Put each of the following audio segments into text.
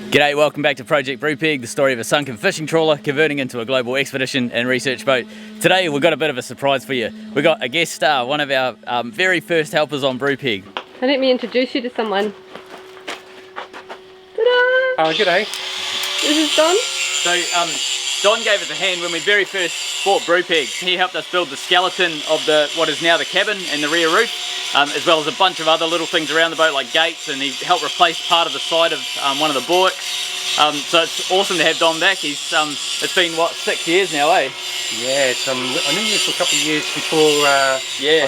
G'day, welcome back to Project Brupeg, the story of a sunken fishing trawler converting into a global expedition and research boat. Today we've got a bit of a surprise for you. We've got a guest star, one of our very first helpers on Brupeg. And let me introduce you to someone. Ta-da! Oh, g'day. This is Don. So Don gave us a hand when we very first bought Brupeg. He helped us build the skeleton of what is now the cabin and the rear roof, as well as a bunch of other little things around the boat like gates, and he helped replace part of the side of one of the bulwarks. So it's awesome to have Don back. It's been what, 6 years now, eh? Yeah, I knew you for a couple of years before I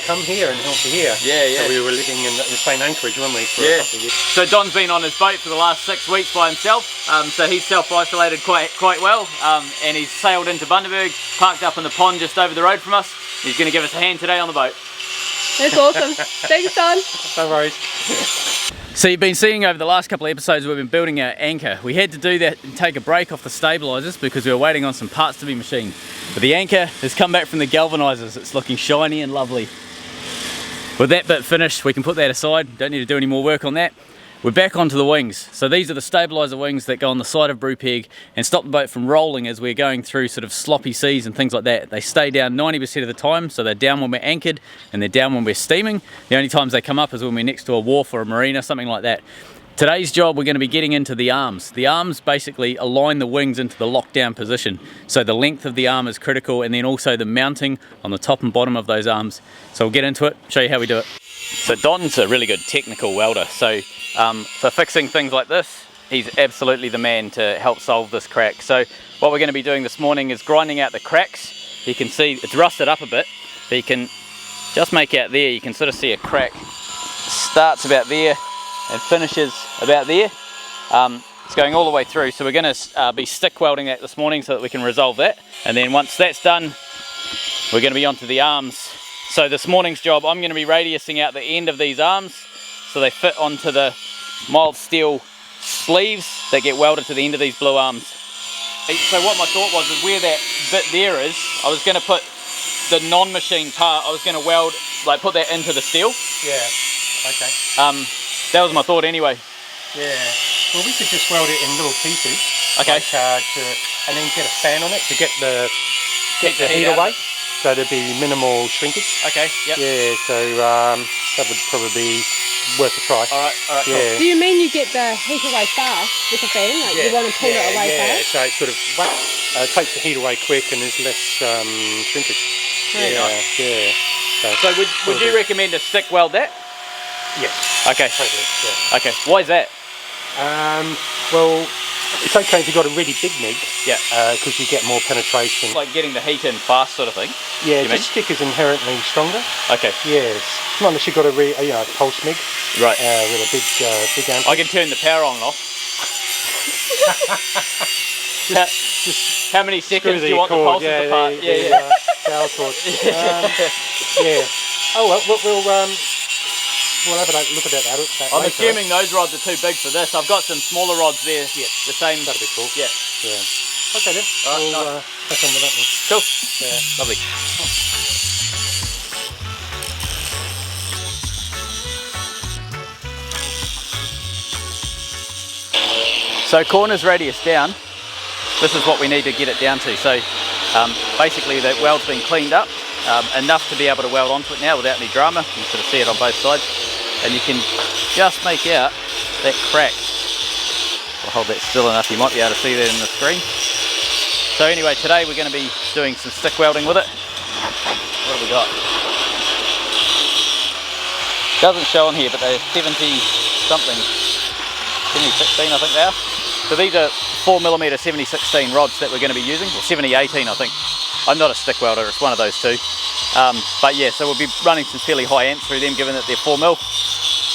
come here and help you here. Yeah. So we were living in the same anchorage, weren't we, for a couple of years. So Don's been on his boat for the last 6 weeks by himself. So he's self-isolated quite well, and he's sailed into Bundaberg, parked up in the pond just over the road from us. He's going to give us a hand today on the boat. That's awesome. Thanks, Don. No worries. So you've been seeing over the last couple of episodes we've been building our anchor. We had to do that and take a break off the stabilisers because we were waiting on some parts to be machined. But the anchor has come back from the galvanisers. It's looking shiny and lovely. With that bit finished, we can put that aside. Don't need to do any more work on that. We're back onto the wings. So these are the stabiliser wings that go on the side of Brupeg and stop the boat from rolling as we're going through sort of sloppy seas and things like that. They stay down 90% of the time, so they're down when we're anchored and they're down when we're steaming. The only times they come up is when we're next to a wharf or a marina, something like that. Today's job, we're going to be getting into the arms. The arms basically align the wings into the lockdown position. So the length of the arm is critical, and then also the mounting on the top and bottom of those arms. So we'll get into it, show you how we do it. So Don's a really good technical welder. So for fixing things like this, he's absolutely the man to help solve this crack. So what we're going to be doing this morning is grinding out the cracks. You can see it's rusted up a bit, but you can just make out there, you can sort of see a crack. Starts about there and finishes about there. It's going all the way through, so we're going to be stick welding that this morning so that we can resolve that. And then once that's done, we're going to be onto the arms. So this morning's job, I'm going to be radiusing out the end of these arms so they fit onto the mild steel sleeves that get welded to the end of these blue arms. So what my thought was is where that bit there is, I was going to put the non-machined part, I was going to weld, like put that into the steel. Yeah, okay. That was my thought anyway. Yeah, well we could just weld it in little pieces. Okay. Like, and then get a fan on it to get the heat away. So there'd be minimal shrinkage. Okay, yep. Yeah, so that would probably be worth a try. Alright, yeah. Cool. Do you mean you get the heat away fast with the fan? Like you want to pull it away fast? So it sort of takes the heat away quick and there's less shrinkage. Very nice. Yeah. So would you recommend to stick weld that? Yes. Okay. Totally, yeah. Okay, why is that? Well, it's okay if you've got a really big MIG, yeah, because you get more penetration. Like getting the heat in fast sort of thing? Yeah, the stick is inherently stronger. Okay. Yes. Not unless you've got a pulse MIG. Right. With a big amp. I can turn the power on and off. just how many seconds do you want the pulses apart? Yeah. Power cord. Yeah. Oh well, we'll have a look at that I'm later. assuming those rods are too big for this. I've got some smaller rods there. Yeah. The same. That'd be cool. Yeah. Okay then. We'll crack on with that one. Cool. Yeah. Lovely. So corners radius down. This is what we need to get it down to. So basically that weld's been cleaned up enough to be able to weld onto it now without any drama. You can sort of see it on both sides. And you can just make out that crack. I'll hold that still enough, you might be able to see that in the screen. So anyway, today we're going to be doing some stick welding with it. What have we got? Doesn't show on here, but they're 70 something, 7016 I think they are. So these are 4mm 7016 rods that we're going to be using, or 7018 I think. I'm not a stick welder, it's one of those two. But yeah, so we'll be running some fairly high amps through them given that they're 4mm,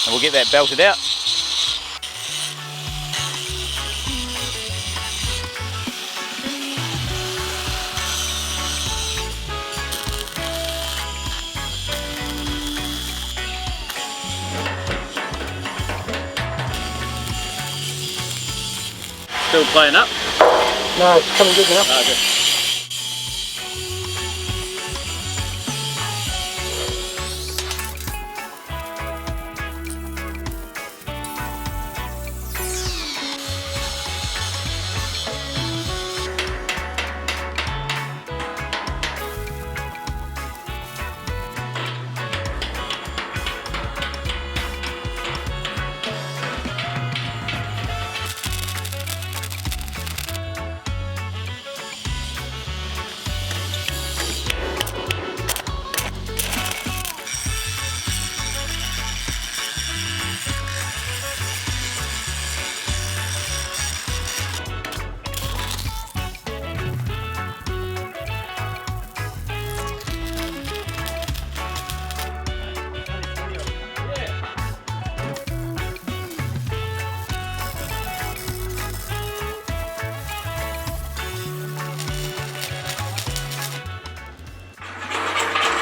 and we'll get that belted out. Still playing up? No, it's coming good enough. Okay.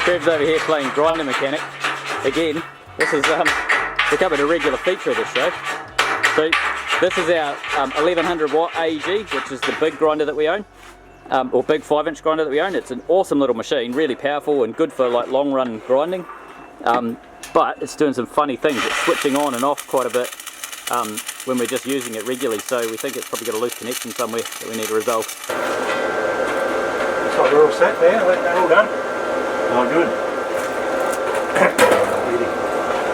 Trev's over here playing grinder mechanic. Again, this is becoming a regular feature of the show. So this is our 1100 watt AEG, which is the big grinder that we own, or big 5-inch grinder that we own. It's an awesome little machine, really powerful and good for like long run grinding. But it's doing some funny things. It's switching on and off quite a bit when we're just using it regularly. So we think it's probably got a loose connection somewhere that we need to resolve. Looks like we're all set there. They're all done. Oh, good.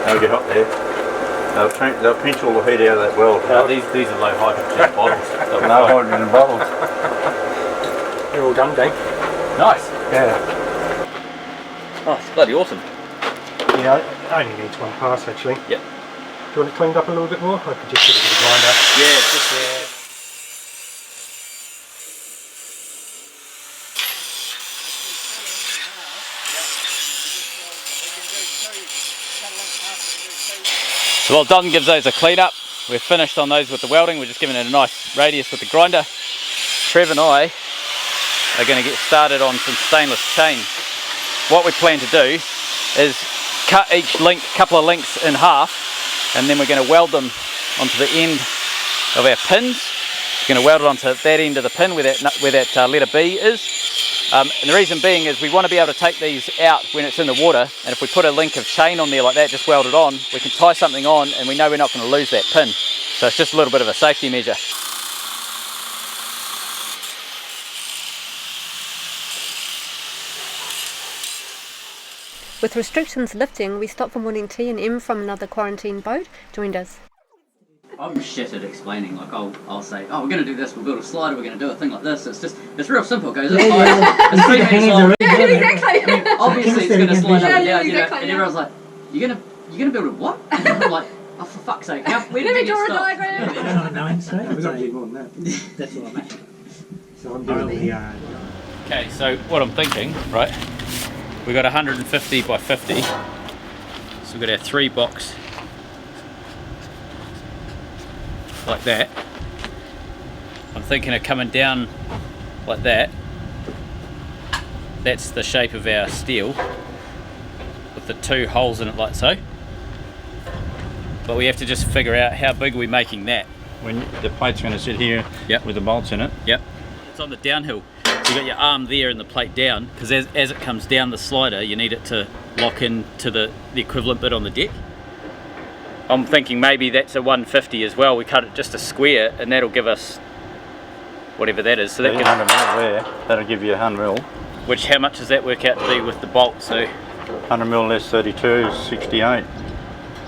They'll get up there. They'll pinch all the heat out of that weld. These are low hydrogen bottles. No hydrogen bottles. They're all done, Dave. Nice. Yeah. Oh, it's bloody awesome. Yeah, it only needs one pass actually. Yep. Do you want it cleaned up a little bit more? I could just get it with a grinder. Yeah, it's just there. So while Don gives those a clean up, we're finished on those with the welding. We're just giving it a nice radius with the grinder. Trev and I are going to get started on some stainless chain. What we plan to do is cut each link, couple of links in half, and then we're going to weld them onto the end of our pins. We're going to weld it onto that end of the pin where that letter B is. And the reason being is we want to be able to take these out when it's in the water, and if we put a link of chain on there like that, just weld it on, we can tie something on and we know we're not going to lose that pin. So it's just a little bit of a safety measure. With restrictions lifting, we stopped for morning tea and Em from another quarantine boat joined us. I'm shit at explaining. Like I'll say, oh, we're going to do this. We'll build a slider. We're going to do a thing like this. It's real simple, guys. It's Yeah, exactly. I mean, obviously it's going to slide up and down, exactly, and everyone's like, you're going to build a what? And I'm like, oh, for fuck's sake, where did you draw a stop? diagram. We've got to do more than that. That's what I'm at. So I'm doing the Okay, so what I'm thinking, right? We've got 150 by 50. So we've got our 3 box like that. I'm thinking of coming down like that. That's the shape of our steel with the 2 holes in it like so. But we have to just figure out how big are we making that. When the plate's going to sit here Yep. with the bolts in it. Yep. It's on the downhill. So you got your arm there and the plate down, because as it comes down the slider, you need it to lock into the equivalent bit on the deck. I'm thinking maybe that's a 150 as well. We cut it just a square, and that'll give us whatever that is. So that 100 mil there. That'll give you 100 mil. which how much does that work out to be with the bolt? So 100 mil less 32 is 68.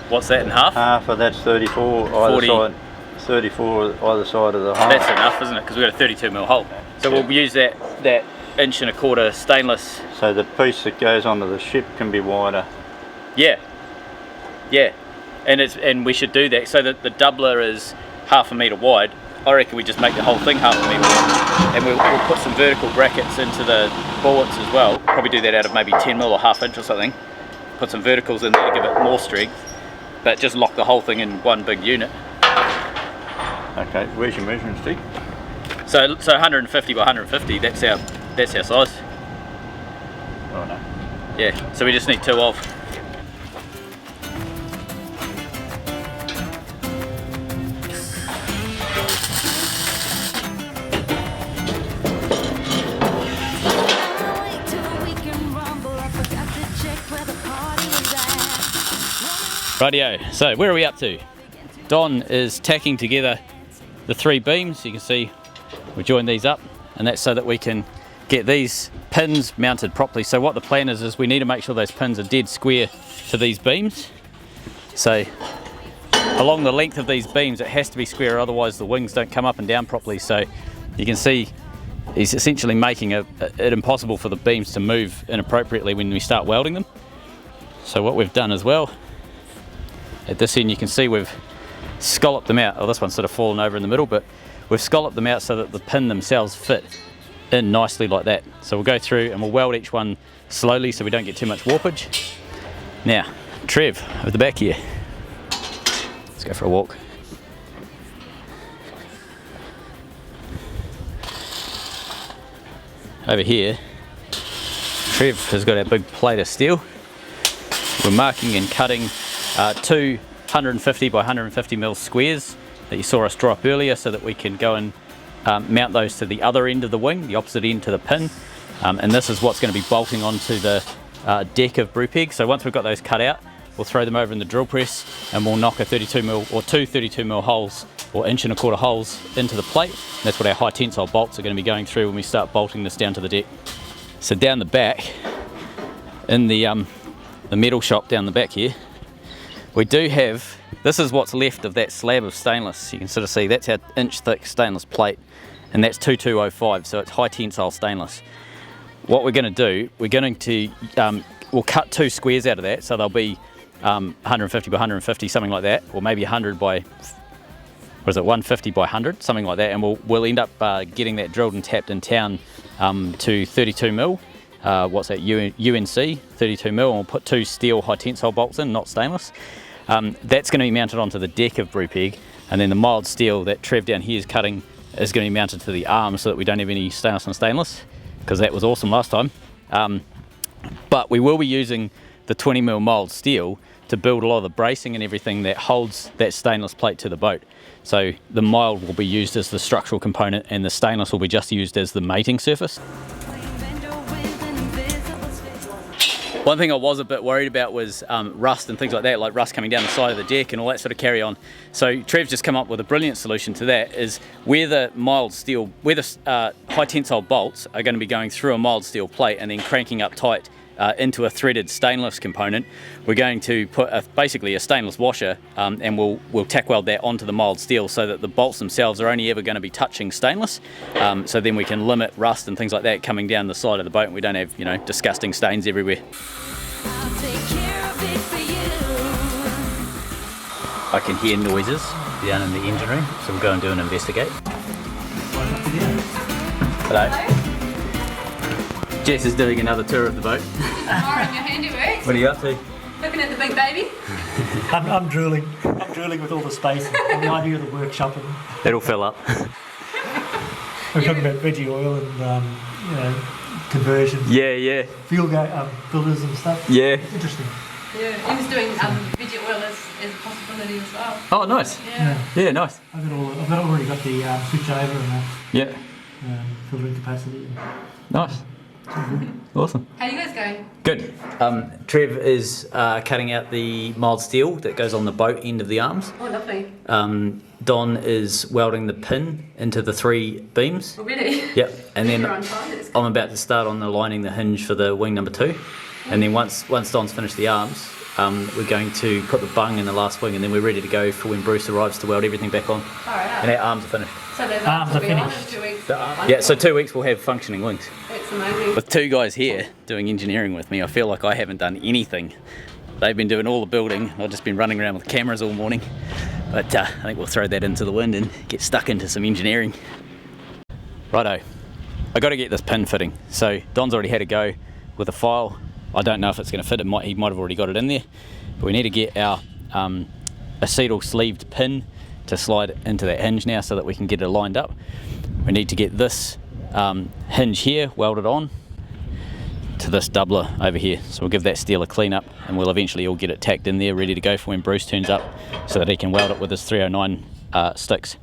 what's that in half? Half of that's 34 either 40. side. 34 either side of the hole. That's enough, isn't it? Because we've got a 32 mil hole. So we'll use that 1.25 inch stainless. So the piece that goes onto the ship can be wider. Yeah, yeah, and we should do that so that the doubler is 1/2 metre wide. I reckon we just make the whole thing 1/2 metre wide, and we'll put some vertical brackets into the bullets as well. Probably do that out of maybe 10 mil or 1/2 inch or something. Put some verticals in there to give it more strength, but just lock the whole thing in one big unit. Okay, where's your measuring stick? So 150 by 150. That's our size. Oh no. Yeah. So we just need 2 of. Rightio, so where are we up to? Don is tacking together the 3 beams. You can see we joined these up, and that's so that we can get these pins mounted properly. So what the plan is we need to make sure those pins are dead square to these beams. So along the length of these beams it has to be square, otherwise the wings don't come up and down properly. So you can see he's essentially making it impossible for the beams to move inappropriately when we start welding them. So what we've done as well, at this end you can see we've scalloped them out. Oh, this one's sort of fallen over in the middle, but we've scalloped them out so that the pin themselves fit in nicely like that. So we'll go through and we'll weld each one slowly so we don't get too much warpage. Now, Trev, over the back here. Let's go for a walk. Over here, Trev has got our big plate of steel. We're marking and cutting 2 150 by 150 mil squares that you saw us drop earlier, so that we can go and mount those to the other end of the wing, the opposite end to the pin. And this is what's going to be bolting onto the deck of Brupeg. So once we've got those cut out, we'll throw them over in the drill press and we'll knock a 32mm or two 32mm holes or 1.25" holes into the plate. And that's what our high tensile bolts are going to be going through when we start bolting this down to the deck. So down the back, in the metal shop down the back here, we do have, this is what's left of that slab of stainless. You can sort of see that's our inch thick stainless plate, and that's 2205, so it's high tensile stainless. What we're going to do, we're going to, we'll cut 2 squares out of that, so they'll be 150 by 150, something like that, or maybe 100 by, what is it, 150 by 100, something like that, and we'll end up getting that drilled and tapped in town to 32mm. What's that, UNC 32mm, and we'll put 2 steel high tensile bolts in, not stainless. That's going to be mounted onto the deck of Brupeg, and then the mild steel that Trev down here is cutting is going to be mounted to the arm, so that we don't have any stainless on stainless, because that was awesome last time. But we will be using the 20mm mild steel to build a lot of the bracing and everything that holds that stainless plate to the boat. So the mild will be used as the structural component, and the stainless will be just used as the mating surface. One thing I was a bit worried about was rust and things like that, like rust coming down the side of the deck and all that sort of carry on. So Trev's just come up with a brilliant solution to that, is where the mild steel, where the high tensile bolts are going to be going through a mild steel plate and then cranking up tight into a threaded stainless component, we're going to put basically a stainless washer, and we'll tack weld that onto the mild steel, so that the bolts themselves are only ever going to be touching stainless. So then we can limit rust and things like that coming down the side of the boat, and we don't have, you know, disgusting stains everywhere. I can hear noises down in the engine room, so we'll go and do an investigate. Hello. Jess is doing another tour of the boat. Admiring your handiwork. What are you up to? Looking at the big baby. I'm drooling. I'm drooling with all the space and the idea of the workshop. And It'll fill up. we're talking about veggie oil and you know, conversions. Yeah. Filters and stuff. Yeah. It's interesting. Yeah, he was doing veggie oil as a possibility as well. Oh, nice. Yeah, nice. I've already got the switch over and that. Yeah. Filtering capacity. Nice. Awesome. How are you guys going? Good. Trev is cutting out the mild steel that goes on the boat end of the arms. Oh, lovely. Don is welding the pin into the 3 beams. Oh, really? Yep. And then You're on time, that's good. I'm about to start on aligning the hinge for the wing number 2. And then once Don's finished the arms, we're going to put the bung in the last wing, and then we're ready to go for when Bruce arrives to weld everything back on. All right. And our arms are finished. So the Arms will are be on in finished. 2 weeks. Yeah, so 2 weeks we'll have functioning wings. That's amazing. With 2 guys here doing engineering with me, I feel like I haven't done anything. They've been doing all the building. I've just been running around with cameras all morning. But I think we'll throw that into the wind and get stuck into some engineering. Righto, I got to get this pin fitting. So Don's already had a go with a file. I don't know if it's going to fit. He might have already got it in there. But we need to get our acetal sleeved pin to slide into that hinge now, so that we can get it lined up. We need to get this hinge here welded on to this doubler over here. So we'll give that steel a clean up, and we'll eventually all get it tacked in there, ready to go for when Bruce turns up, so that he can weld it with his 309 sticks.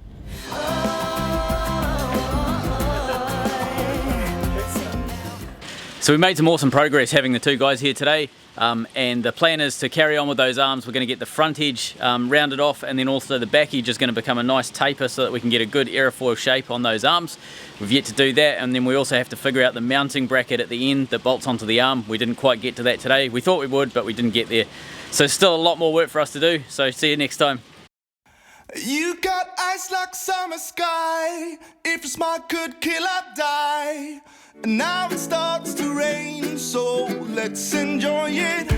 So we made some awesome progress having the 2 guys here today, and the plan is to carry on with those arms. We're going to get the front edge rounded off, and then also the back edge is going to become a nice taper, so that we can get a good aerofoil shape on those arms. We've yet to do that, and then we also have to figure out the mounting bracket at the end that bolts onto the arm. We didn't quite get to that today. We thought we would, but we didn't get there. So still a lot more work for us to do, so see you next time. You got eyes like summer sky. If you're smart, could kill or die. And now it starts to rain, so let's enjoy it.